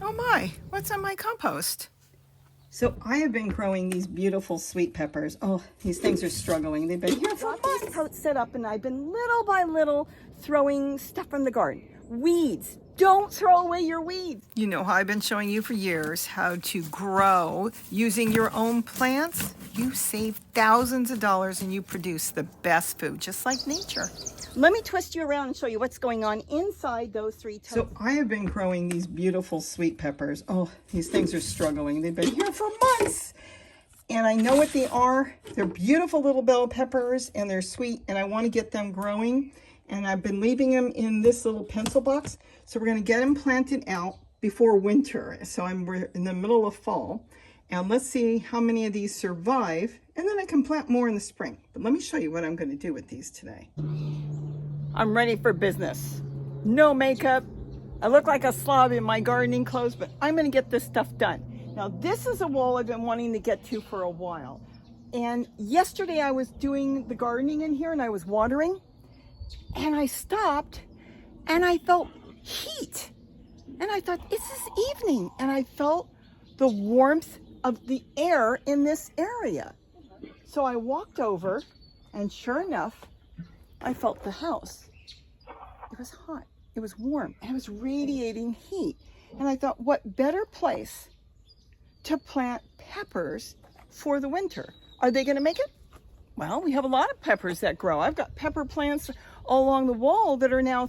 Oh my, what's on my compost? So I have been growing these beautiful sweet peppers. Oh, these things are struggling. They've been here for months. These totes set up and I've been little by little throwing stuff from the garden. Weeds. Don't throw away your weeds. You know how I've been showing you for years how to grow using your own plants? You save thousands of dollars and you produce the best food, just like nature. Let me twist you around and show you what's going on inside those 3 totes. So I have been growing these beautiful sweet peppers. Oh, these things are struggling. They've been here for months. And I know what they are. They're beautiful little bell peppers and they're sweet and I want to get them growing. And I've been leaving them in this little pencil box. So we're going to get them planted out before winter. So we're in the middle of fall. And let's see how many of these survive. And then I can plant more in the spring. But let me show you what I'm going to do with these today. I'm ready for business. No makeup. I look like a slob in my gardening clothes, but I'm going to get this stuff done. Now, this is a wall I've been wanting to get to for a while. And yesterday I was doing the gardening in here and I was watering. And I stopped and I felt heat. And I thought, it's this evening. And I felt the warmth of the air in this area. So I walked over and sure enough, I felt the house. It was hot, it was warm, and it was radiating heat. And I thought, what better place to plant peppers for the winter? Are they gonna make it? Well, we have a lot of peppers that grow. I've got pepper plants all along the wall that are now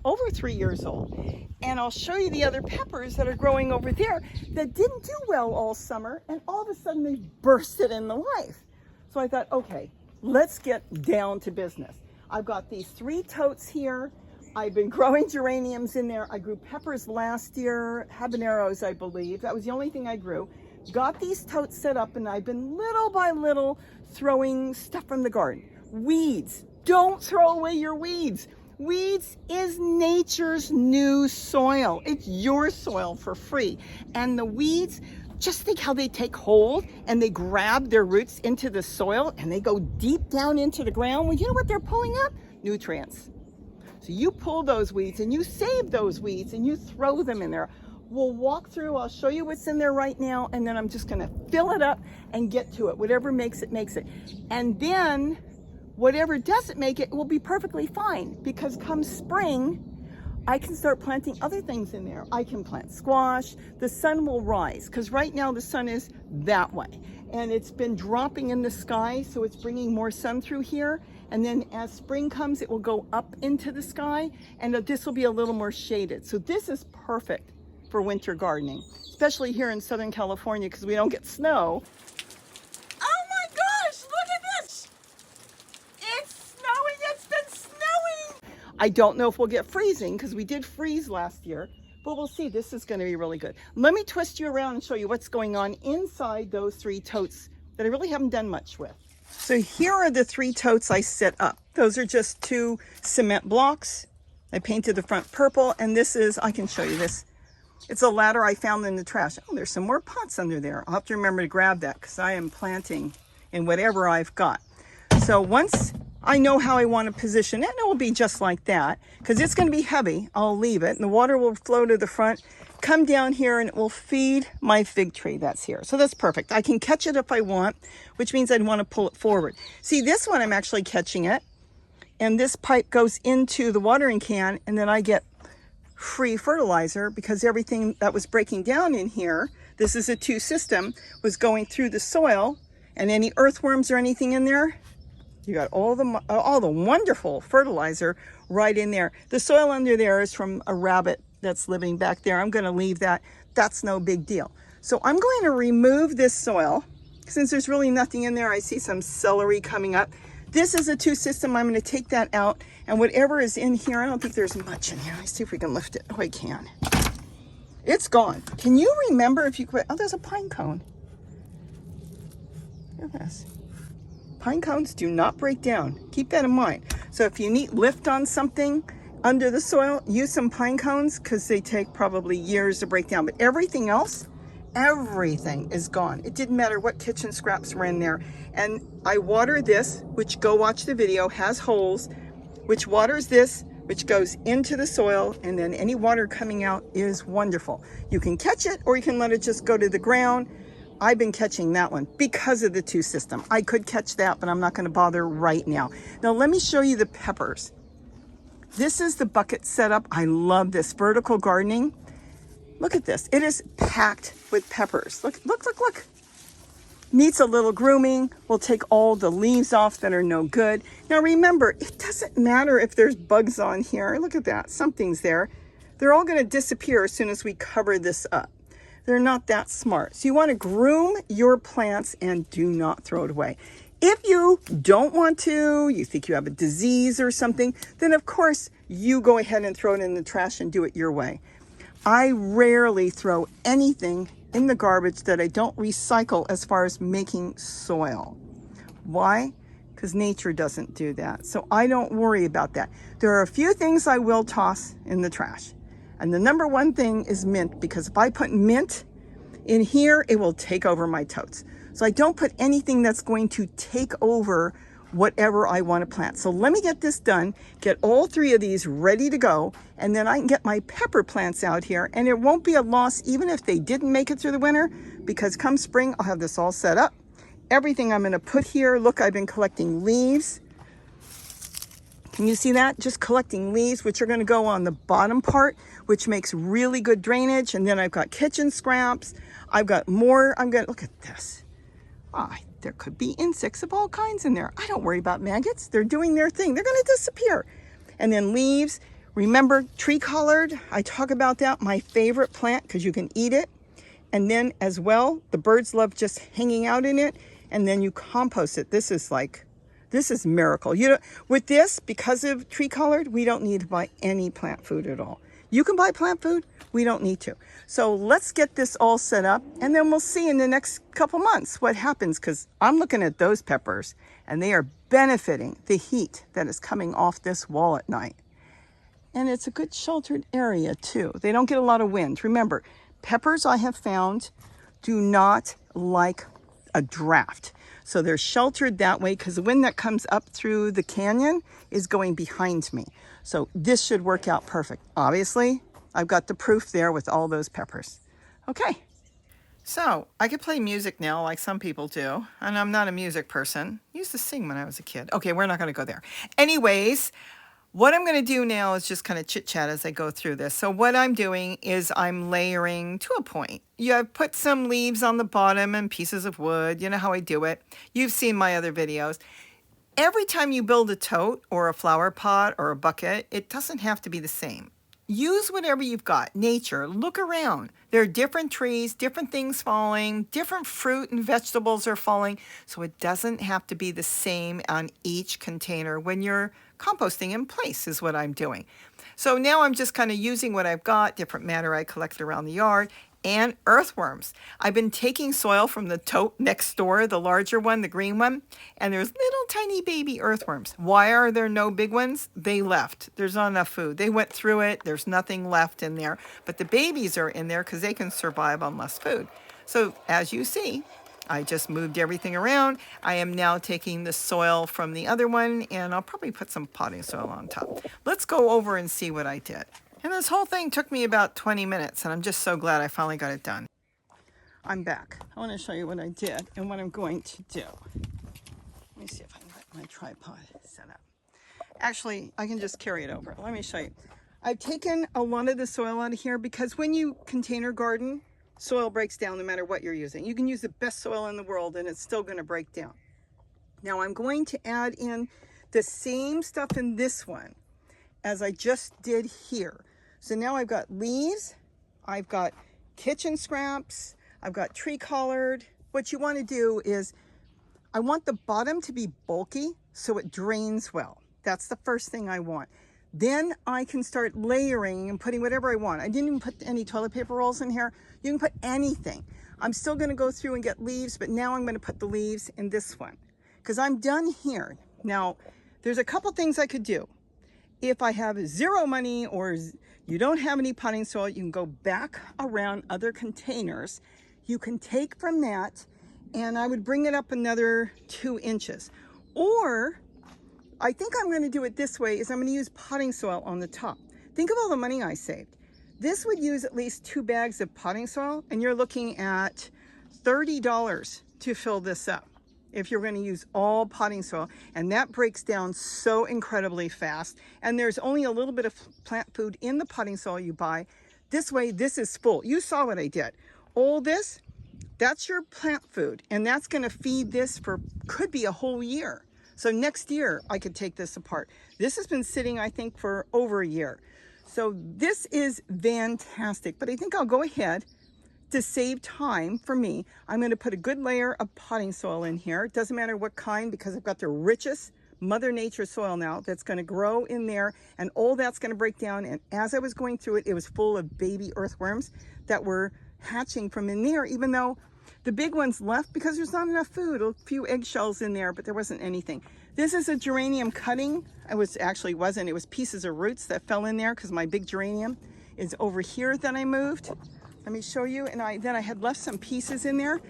over 3 years old. And I'll show you the other peppers that are growing over there that didn't do well all summer, and all of a sudden they bursted into life. So I thought, okay, let's get down to business. I've got these 3 totes here. I've been growing geraniums in there. I grew peppers last year, habaneros, I believe. That was the only thing I grew. Got these totes set up and I've been little by little throwing stuff from the garden. Weeds. Don't throw away your weeds. Weeds is nature's new soil. It's your soil for free. And the weeds, just think how they take hold and they grab their roots into the soil and they go deep down into the ground. Well, you know what they're pulling up? Nutrients. So you pull those weeds and you save those weeds and you throw them in there. We'll walk through, I'll show you what's in there right now, and then I'm just gonna fill it up and get to it. Whatever makes it, makes it. And then whatever doesn't make it will be perfectly fine, because come spring, I can start planting other things in there. I can plant squash. The sun will rise, because right now the sun is that way. And it's been dropping in the sky, so it's bringing more sun through here. And then as spring comes, it will go up into the sky, and this will be a little more shaded. So this is perfect for winter gardening, especially here in Southern California, because we don't get snow. Oh my gosh, look at this! It's snowing, it's been snowing! I don't know if we'll get freezing, because we did freeze last year, but we'll see. This is going to be really good. Let me twist you around and show you what's going on inside those 3 totes that I really haven't done much with. So here are the 3 totes I set up. Those are just 2 cement blocks. I painted the front purple, and this is, I can show you this. It's a ladder I found in the trash. Oh, there's some more pots under there. I'll have to remember to grab that because I am planting in whatever I've got. So once I know how I want to position it, and it will be just like that, because it's going to be heavy, I'll leave it, and the water will flow to the front, come down here, and it will feed my fig tree that's here. So that's perfect. I can catch it if I want, which means I'd want to pull it forward. See, this one I'm actually catching it, and this pipe goes into the watering can, and then I get free fertilizer, because everything that was breaking down in here, this is a 2 system, was going through the soil, and any earthworms or anything in there, you got all the wonderful fertilizer right in there. The soil under there is from a rabbit that's living back there. I'm going to leave that. That's no big deal. So I'm going to remove this soil. Since there's really nothing in there, I see some celery coming up. This is a 2 system. I'm going to take that out, and whatever is in here, I don't think there's much in here. Let's see if we can lift it. Oh, I can. It's gone. Can you remember if you quit? Oh, there's a pine cone. Look at this. Pine cones do not break down. Keep that in mind. So if you need lift on something under the soil, use some pine cones, because they take probably years to break down. But everything else, everything is gone. It didn't matter what kitchen scraps were in there. And I water this, which go watch the video, has holes, which waters this which goes into the soil, and then any water coming out is wonderful. You can catch it or you can let it just go to the ground. I've been catching that one because of the two system. I could catch that, but I'm not going to bother right now. Now let me show you the peppers. This is the bucket setup. I love this vertical gardening. Look at this. It is packed with peppers. Look, look, look, look. Needs a little grooming. We'll take all the leaves off that are no good. Now remember, it doesn't matter if there's bugs on here. Look at that. Something's there. They're all going to disappear as soon as we cover this up. They're not that smart. So you want to groom your plants and do not throw it away. If you don't want to, you think you have a disease or something, then of course you go ahead and throw it in the trash and do it your way. I rarely throw anything in the garbage that I don't recycle as far as making soil. Why? Because nature doesn't do that. So I don't worry about that. There are a few things I will toss in the trash. And the number one thing is mint, because if I put mint in here, it will take over my totes. So I don't put anything that's going to take over whatever I want to plant. So let me get this done, get all three of these ready to go, and then I can get my pepper plants out here, and it won't be a loss even if they didn't make it through the winter, because come spring, I'll have this all set up. Everything I'm going to put here, look, I've been collecting leaves. Can you see that? Just collecting leaves, which are going to go on the bottom part, which makes really good drainage. And then I've got kitchen scraps. I've got more. I'm going to look at this. There could be insects of all kinds in there. I don't worry about maggots. They're doing their thing. They're going to disappear. And then leaves. Remember, tree colored. I talk about that. My favorite plant, because you can eat it. And then as well, the birds love just hanging out in it. And then you compost it. This is miracle. With this, because of tree colored, we don't need to buy any plant food at all. You can buy plant food. We don't need to. So let's get this all set up, and then we'll see in the next couple months what happens, because I'm looking at those peppers and they are benefiting the heat that is coming off this wall at night. And it's a good sheltered area too. They don't get a lot of wind. Remember, peppers I have found do not like a draft. So they're sheltered that way because the wind that comes up through the canyon is going behind me. So this should work out perfect. Obviously, I've got the proof there with all those peppers. Okay. So I could play music now like some people do, and I'm not a music person. I used to sing when I was a kid. Okay, we're not going to go there. Anyways, what I'm going to do now is just kind of chit chat as I go through this. So what I'm doing is I'm layering to a point. I've put some leaves on the bottom and pieces of wood. You know how I do it. You've seen my other videos. Every time you build a tote or a flower pot or a bucket, it doesn't have to be the same. Use whatever you've got. Nature, look around. There are different trees, different things falling, different fruit and vegetables are falling. So it doesn't have to be the same on each container when you're composting in place is what I'm doing. So now I'm just kind of using what I've got, different matter I collect around the yard, and earthworms. I've been taking soil from the tote next door, the larger one, the green one, and there's little tiny baby earthworms. Why are there no big ones? They left. There's not enough food. They went through it. There's nothing left in there. But the babies are in there because they can survive on less food. So as you see, I just moved everything around. I am now taking the soil from the other one, and I'll probably put some potting soil on top. Let's go over and see what I did. And this whole thing took me about 20 minutes, and I'm just so glad I finally got it done. I'm back. I want to show you what I did and what I'm going to do. Let me see if I can get my tripod set up. Actually, I can just carry it over. Let me show you. I've taken a lot of the soil out of here because when you container garden, soil breaks down no matter what you're using. You can use the best soil in the world and it's still going to break down. Now I'm going to add in the same stuff in this one as I just did here. So now I've got leaves, I've got kitchen scraps, I've got tree colored. What you want to do is, I want the bottom to be bulky so it drains well. That's the first thing I want. Then I can start layering and putting whatever I want. I didn't even put any toilet paper rolls in here. You can put anything. I'm still going to go through and get leaves, but now I'm going to put the leaves in this one because I'm done here. Now, there's a couple things I could do. If I have zero money or you don't have any potting soil, you can go back around other containers. You can take from that, and I would bring it up another 2 inches. Or I think I'm going to do it this way, is I'm going to use potting soil on the top. Think of all the money I saved. This would use at least 2 bags of potting soil, and you're looking at $30 to fill this up if you're going to use all potting soil, and that breaks down so incredibly fast. And there's only a little bit of plant food in the potting soil you buy. This way, this is full. You saw what I did. All this, that's your plant food, and that's going to feed this for could be a whole year. So next year I could take this apart. This has been sitting, I think, for over a year. So this is fantastic, but I think I'll go ahead to save time for me. I'm going to put a good layer of potting soil in here. It doesn't matter what kind, because I've got the richest Mother Nature soil now that's going to grow in there, and all that's going to break down. And as I was going through it, it was full of baby earthworms that were hatching from in there, even though the big ones left because there's not enough food. A few eggshells in there, but there wasn't anything. This is a geranium cutting. It was pieces of roots that fell in there because my big geranium is over here that I moved. Let me show you. And then I had left some pieces in there.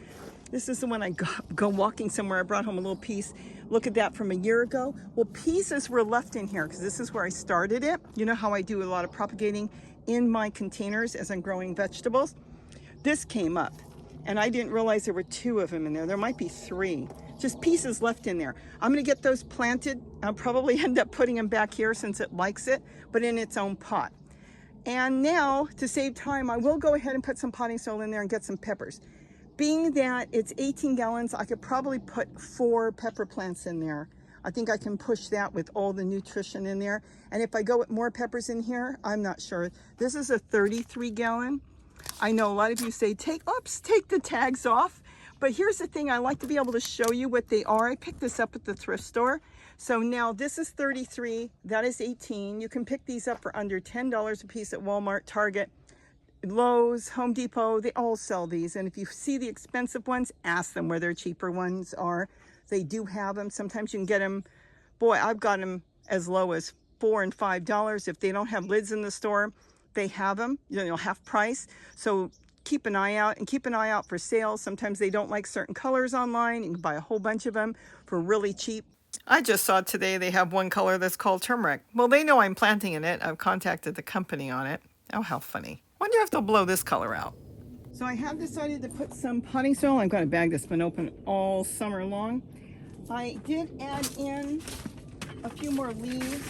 This is the one I go walking somewhere. I brought home a little piece. Look at that from a year ago. Well, pieces were left in here because this is where I started it. You know how I do a lot of propagating in my containers as I'm growing vegetables? This came up, and I didn't realize there were 2 of them in there. There might be 3. Just pieces left in there. I'm going to get those planted. I'll probably end up putting them back here since it likes it, but in its own pot. And now, to save time, I will go ahead and put some potting soil in there and get some peppers. Being that it's 18 gallons, I could probably put 4 pepper plants in there. I think I can push that with all the nutrition in there. And if I go with more peppers in here, I'm not sure. This is a 33 gallon. I know a lot of you say, take the tags off. But here's the thing, I like to be able to show you what they are. I picked this up at the thrift store. So now this is 33, that is 18. You can pick these up for under $10 a piece at Walmart, Target, Lowe's, Home Depot. They all sell these. And if you see the expensive ones, ask them where their cheaper ones are. They do have them. Sometimes you can get them. Boy, I've got them as low as $4 and $5. If they don't have lids in the store, they have them, half price. So keep an eye out, and keep an eye out for sales. Sometimes they don't like certain colors online. You can buy a whole bunch of them for really cheap. I just saw today they have one color that's called turmeric. Well, they know I'm planting in it. I've contacted the company on it. Oh, how funny. Wonder if they'll blow this color out. So I have decided to put some potting soil. I've got a bag that's been open all summer long. I did add in a few more leaves.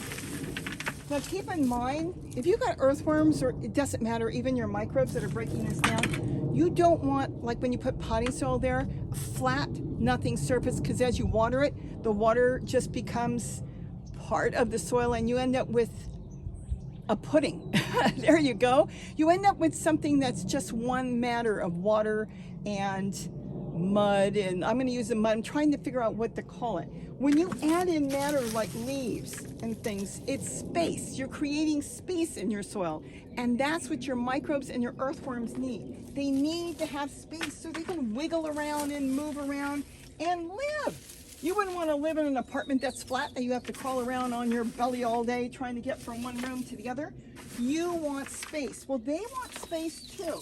Now keep in mind, if you've got earthworms, or it doesn't matter, even your microbes that are breaking this down, you don't want, like when you put potting soil there, a flat, nothing surface, because as you water it, the water just becomes part of the soil and you end up with a pudding. There you go. You end up with something that's just one matter of water and mud, and I'm going to use the mud. I'm trying to figure out what to call it. When you add in matter like leaves and things, it's space. You're creating space in your soil, and that's what your microbes and your earthworms need. They need to have space so they can wiggle around and move around and live. You wouldn't want to live in an apartment that's flat that you have to crawl around on your belly all day trying to get from one room to the other. You want space. Well, they want space too.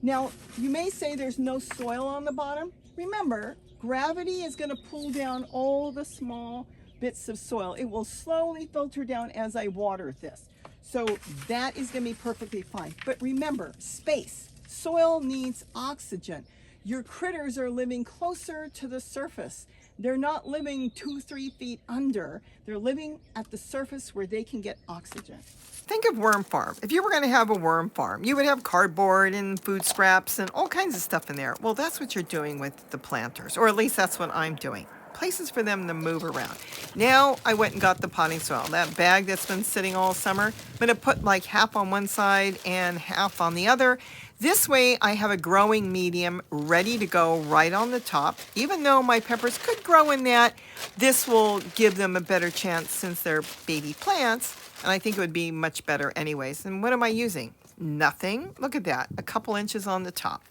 Now, you may say there's no soil on the bottom. Remember, gravity is going to pull down all the small bits of soil. It will slowly filter down as I water this. So that is going to be perfectly fine. But remember, space. Soil needs oxygen. Your critters are living closer to the surface. They're not living 2-3 feet under. They're living at the surface where they can get oxygen. Think of worm farm. If you were going to have a worm farm, you would have cardboard and food scraps and all kinds of stuff in there. Well, that's what you're doing with the planters, or at least that's what I'm doing. Places for them to move around. Now I went and got the potting soil. That bag that's been sitting all summer, I'm going to put like half on one side and half on the other. This way I have a growing medium ready to go right on the top. Even though my peppers could grow in that, this will give them a better chance since they're baby plants. And I think it would be much better anyways. And what am I using? Nothing. Look at that. A couple inches on the top.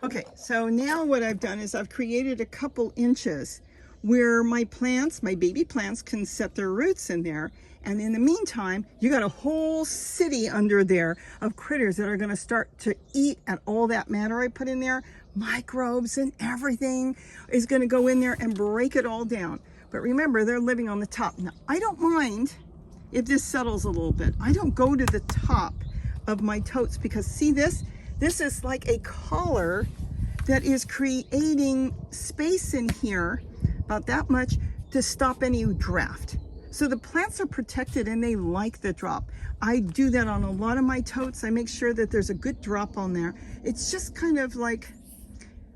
Okay, so now what I've done is I've created a couple inches where my plants, my baby plants, can set their roots in there. And in the meantime, you got a whole city under there of critters that are going to start to eat at all that matter I put in there. microbes and everything is going to go in there and break it all down. But remember, they're living on the top. Now, I don't mind if this settles a little bit. I don't go to the top of my totes because see this? This is like a collar that is creating space in here, about that much, to stop any draft. So the plants are protected and they like the drop. I do that on a lot of my totes. I make sure that there's a good drop on there. It's just kind of like,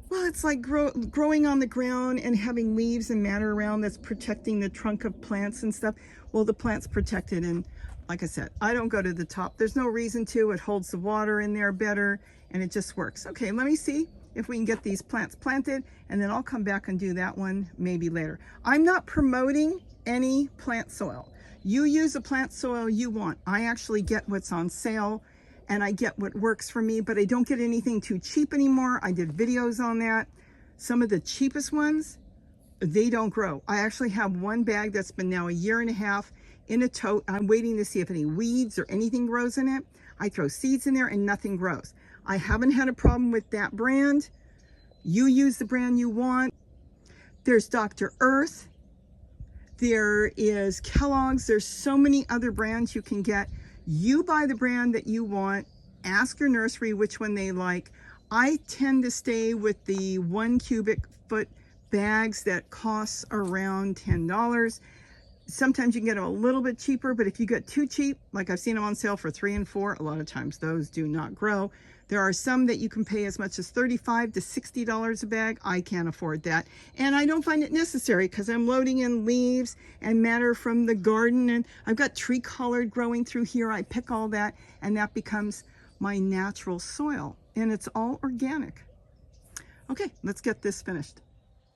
well, it's like growing on the ground and having leaves and matter around that's protecting the trunk of plants and stuff. Well, the plant's protected, and like I said, I don't go to the top. There's no reason to. It holds the water in there better and it just works. Okay, let me see if we can get these plants planted, and then I'll come back and do that one maybe later. I'm not promoting any plant soil. You use the plant soil you want. I actually get what's on sale and I get what works for me, but I don't get anything too cheap anymore. I did videos on that. Some of the cheapest ones, they don't grow. I actually have one bag that's been now 1.5 years in a tote. I'm waiting to see if any weeds or anything grows in it. I throw seeds in there and nothing grows. I haven't had a problem with that brand. You use the brand you want. There's Dr. Earth. There is Kellogg's. There's so many other brands you can get. You buy the brand that you want. Ask your nursery which one they like. I tend to stay with the 1 cubic foot bags that costs around $10. Sometimes you can get them a little bit cheaper, but if you get too cheap, like I've seen them on sale for $3 and $4, a lot of times those do not grow. There are some that you can pay as much as $35 to $60 a bag. I can't afford that. And I don't find it necessary because I'm loading in leaves and matter from the garden. And I've got tree collard growing through here. I pick all that and that becomes my natural soil. And it's all organic. Okay, let's get this finished.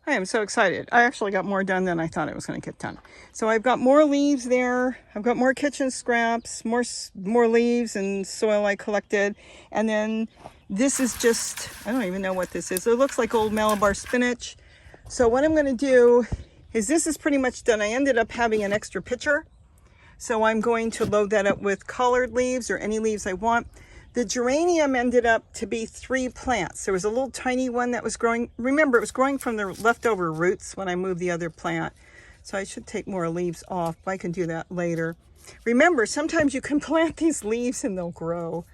I am so excited. I actually got more done than I thought I was going to get done. So I've got more leaves there. I've got more kitchen scraps, more leaves and soil I collected. And then this is just, I don't even know what this is. It looks like old Malabar spinach. So what I'm going to do is this is pretty much done. I ended up having an extra pitcher. So I'm going to load that up with collard leaves or any leaves I want. The geranium ended up to be 3 plants. There was a little tiny one that was growing. Remember, it was growing from the leftover roots when I moved the other plant. So I should take more leaves off, but I can do that later. Remember, sometimes you can plant these leaves and they'll grow.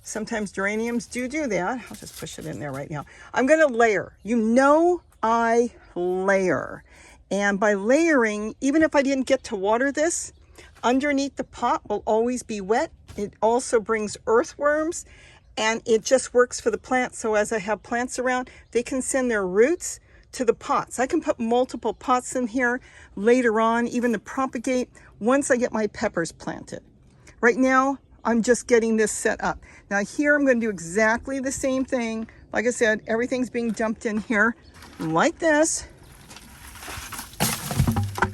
Sometimes geraniums do that. I'll just push it in there right now. I'm going to layer. You know I layer. And by layering, even if I didn't get to water this, underneath the pot will always be wet. It also brings earthworms and it just works for the plants. So as I have plants around, they can send their roots to the pots. I can put multiple pots in here later on, even to propagate once I get my peppers planted. Right now, I'm just getting this set up. Now here, I'm going to do exactly the same thing. Like I said, everything's being dumped in here like this.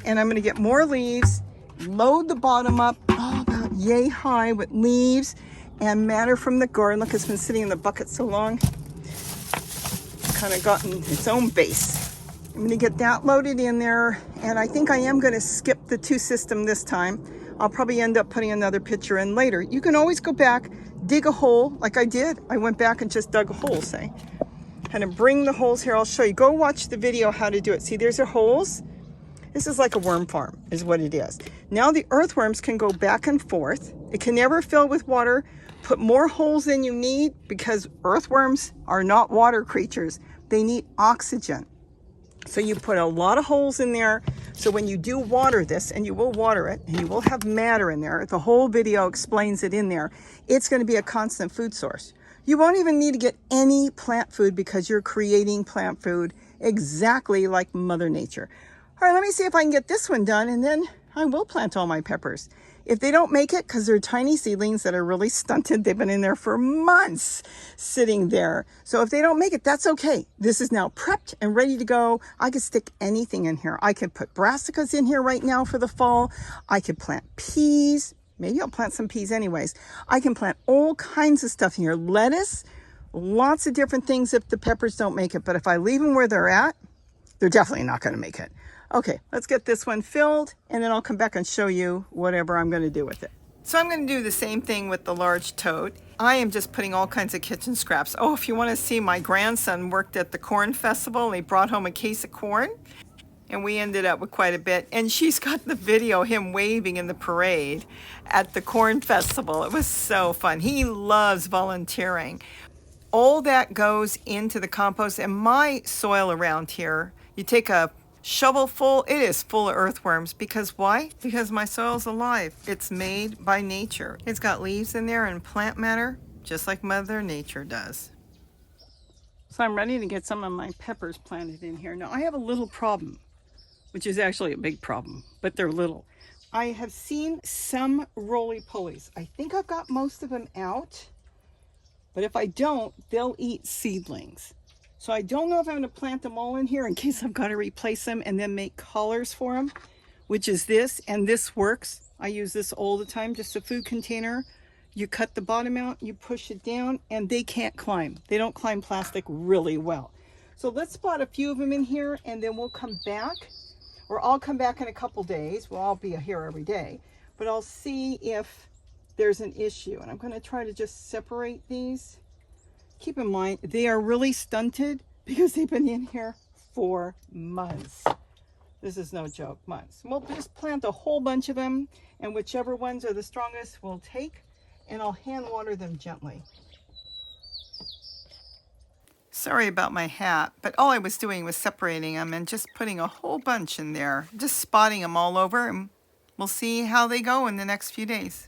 And I'm going to get more leaves, load the bottom up, about yay high with leaves and matter from the garden. Look, it's been sitting in the bucket so long. It's kind of gotten its own base. I'm going to get that loaded in there. And I think I am going to skip the 2 system this time. I'll probably end up putting another pitcher in later. You can always go back, dig a hole like I did. I went back and just dug a hole, say. Kind of bring the holes here. I'll show you. Go watch the video how to do it. See, there's the holes. This is like a worm farm is what it is. Now the earthworms can go back and forth. It can never fill with water. Put more holes than you need because earthworms are not water creatures. They need oxygen. So you put a lot of holes in there. So when you do water this, and you will water it, and you will have matter in there, the whole video explains it in there, it's going to be a constant food source. You won't even need to get any plant food because you're creating plant food exactly like Mother Nature. All right, let me see if I can get this one done, and then I will plant all my peppers. If they don't make it, because they're tiny seedlings that are really stunted, they've been in there for months sitting there. So if they don't make it, that's okay. This is now prepped and ready to go. I could stick anything in here. I could put brassicas in here right now for the fall. I could plant peas. Maybe I'll plant some peas anyways. I can plant all kinds of stuff in here. Lettuce, lots of different things if the peppers don't make it. But if I leave them where they're at, they're definitely not going to make it. Okay, let's get this one filled and then I'll come back and show you whatever I'm going to do with it. So I'm going to do the same thing with the large tote. I am just putting all kinds of kitchen scraps. Oh, if you want to see, my grandson worked at the corn festival and he brought home a case of corn. And we ended up with quite a bit. And she's got the video, him waving in the parade at the corn festival. It was so fun. He loves volunteering. All that goes into the compost. And my soil around here, you take a shovel full, it is full of earthworms. Because why? Because my soil's alive. It's made by nature. It's got leaves in there and plant matter, just like Mother Nature does. So I'm ready to get some of my peppers planted in here. Now I have a little problem, which is actually a big problem, but they're little. I have seen some roly-polies. I think I've got most of them out, but if I don't, they'll eat seedlings. So I don't know if I'm going to plant them all in here in case I've got to replace them and then make collars for them, which is this, and this works. I use this all the time, just a food container. You cut the bottom out, you push it down, and they can't climb. They don't climb plastic really well. So let's spot a few of them in here, and then we'll come back, or I'll come back in a couple days. Well, I'll be here every day, but I'll see if there's an issue. And I'm going to try to just separate these. Keep in mind, they are really stunted because they've been in here for months. This is no joke, months. We'll just plant a whole bunch of them, and whichever ones are the strongest we'll take, and I'll hand water them gently. Sorry about my hat, but all I was doing was separating them and just putting a whole bunch in there, just spotting them all over, and we'll see how they go in the next few days.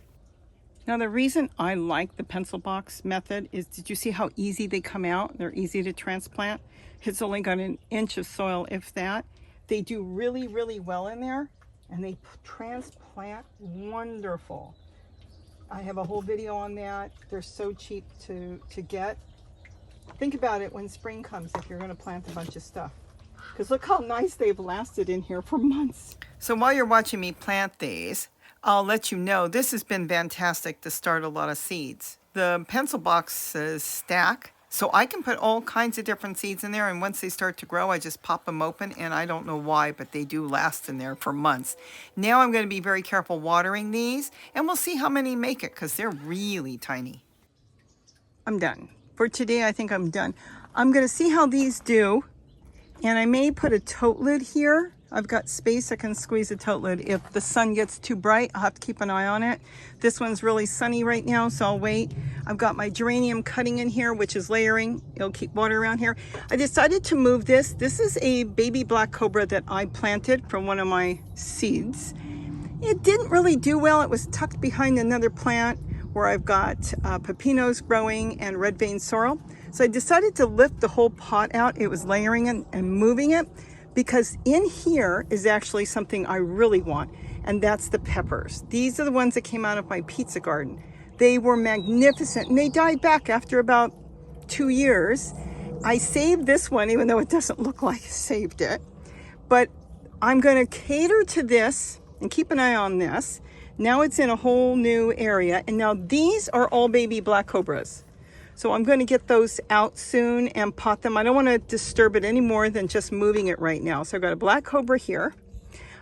Now the reason I like the pencil box method is, did you see how easy they come out? They're easy to transplant. It's only got an inch of soil, if that. They do really, really well in there, and they transplant wonderful. I have a whole video on that. They're so cheap to get. Think about it when spring comes if you're going to plant a bunch of stuff. Because look how nice they've lasted in here for months. So while you're watching me plant these, I'll let you know this has been fantastic to start a lot of seeds. The pencil boxes stack, so I can put all kinds of different seeds in there, and once they start to grow, I just pop them open, and I don't know why, but they do last in there for months. Now I'm going to be very careful watering these, and we'll see how many make it, because they're really tiny. I'm done. For today, I think I'm done. I'm going to see how these do, and I may put a tote lid here. I've got space, I can squeeze a tote lid. If the sun gets too bright, I'll have to keep an eye on it. This one's really sunny right now, so I'll wait. I've got my geranium cutting in here, which is layering. It'll keep water around here. I decided to move this. This is a baby black cobra that I planted from one of my seeds. It didn't really do well. It was tucked behind another plant where I've got pepinos growing and red vein sorrel. So I decided to lift the whole pot out. It was layering and moving it, because in here is actually something I really want, and that's the peppers. These are the ones that came out of my pizza garden. They were magnificent, and they died back after about 2 years. I saved this one, even though it doesn't look like I saved it. But I'm going to cater to this and keep an eye on this. Now it's in a whole new area, and now these are all baby black cobras. So I'm going to get those out soon and pot them. I don't want to disturb it any more than just moving it right now. So I've got a black cobra here.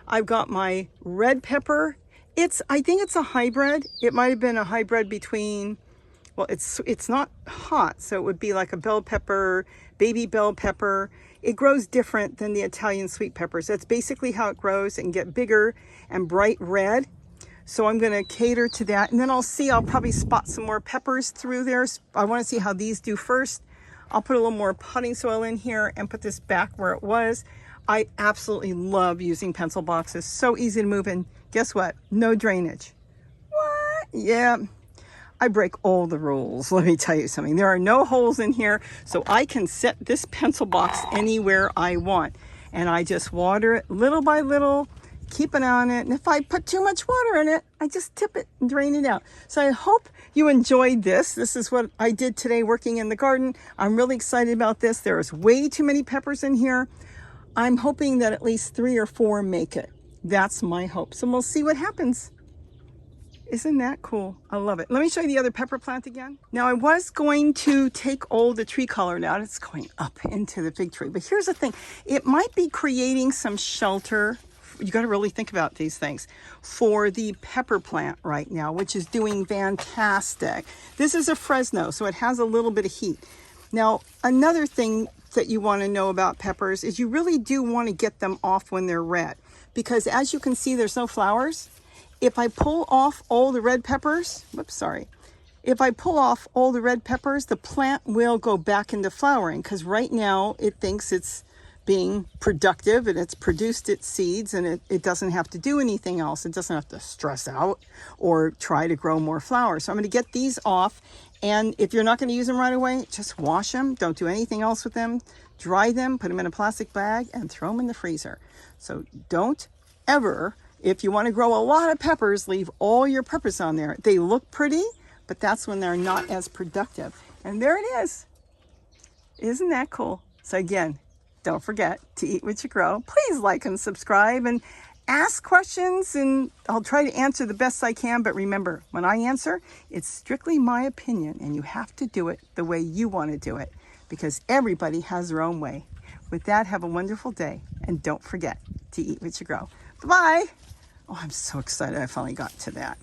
I've got my red pepper. I think it's a hybrid. It might have been a hybrid between, well, it's not hot, so it would be like a bell pepper, baby bell pepper. It grows different than the Italian sweet peppers. That's basically how it grows, and get bigger and bright red. So I'm going to cater to that, and then I'll probably spot some more peppers through there. I want to see how these do first. I'll put a little more potting soil in here and put this back where it was. I absolutely love using pencil boxes. So easy to move, and guess what? No drainage. What? Yeah, I break all the rules. Let me tell you something. There are no holes in here, so I can set this pencil box anywhere I want. And I just water it little by little, keep an eye on it, and if I put too much water in it, I just tip it and drain it out. So I hope you enjoyed this. This is what I did today working in the garden. I'm really excited about this. There's way too many peppers in here. I'm hoping that at least 3 or 4 make it. That's my hope. So we'll see what happens. Isn't that cool? I love it. Let me show you the other pepper plant again. Now I was going to take all the tree color out. It's going up into the fig tree. But here's the thing. It might be creating some shelter you got to really think about these things. For the pepper plant right now, which is doing fantastic. This is a Fresno, so it has a little bit of heat. Now, another thing that you want to know about peppers is you really do want to get them off when they're red, because as you can see, there's no flowers. If I pull off all the red peppers, if I pull off all the red peppers, the plant will go back into flowering, because right now it thinks it's being productive and it's produced its seeds, and it doesn't have to do anything else. It doesn't have to stress out or try to grow more flowers. So I'm going to get these off, and if you're not going to use them right away, just wash them. Don't do anything else with them. Dry them, put them in a plastic bag, and throw them in the freezer. So don't ever, if you want to grow a lot of peppers, leave all your peppers on there. They look pretty, but that's when they're not as productive. And there it is. Isn't that cool? So again, don't forget to eat what you grow. Please like and subscribe and ask questions, and I'll try to answer the best I can. But remember, when I answer, it's strictly my opinion, and you have to do it the way you want to do it, because everybody has their own way. With that, have a wonderful day, and don't forget to eat what you grow. Bye-bye. Oh, I'm so excited I finally got to that.